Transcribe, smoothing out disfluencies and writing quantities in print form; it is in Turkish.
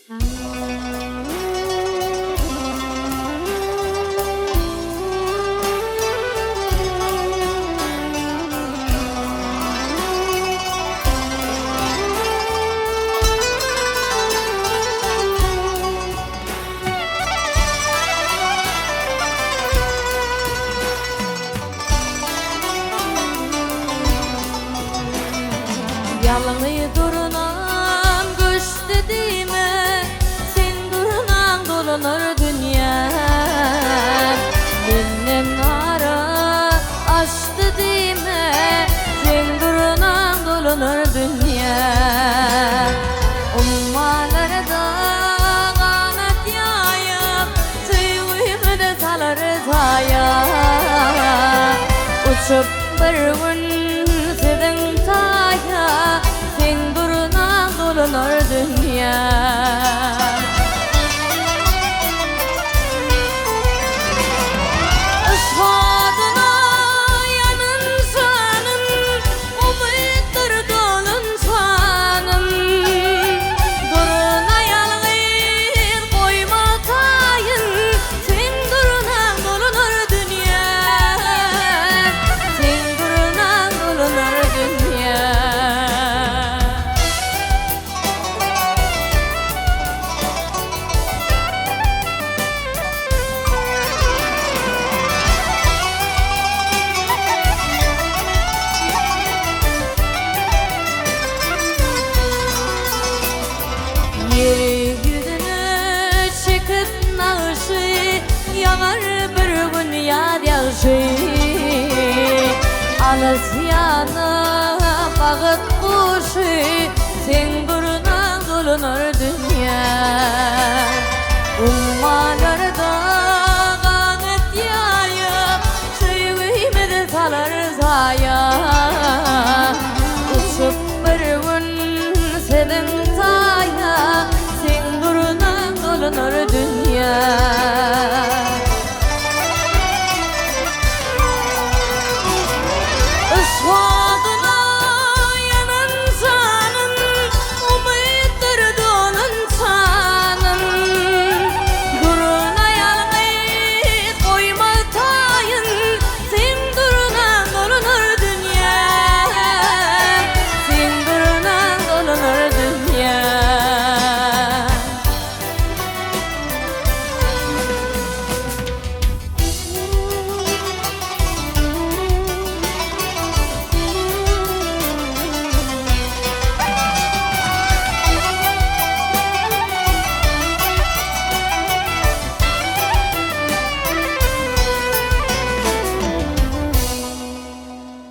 Yalanı durunam güç dediğime, sen durunan dolanır dünya. Benden ara aşk dediğime, sen durunan dolanır dünya. Ummalarda kanat yayıp, sevgimi de salar taya. Uçup bir gün sedin taya, sen duruna dolanır dünya. Isfadına yanın sanım, umutlar dolun sanım. Duruna yalgın koyma tayın, sen duruna dolanır dünya. Sen duruna dolanır dünya. Yeryüzüne çıkıp nağışı, yağar bir gün yağar yağışı. Alas yana bağıt kuşu, sen duruna dolanır dünya. Ummalarda kanat yayıp, sevgimi de salar zaya. Uçup bir gün sedin taya, sen duruna dolanır dünya.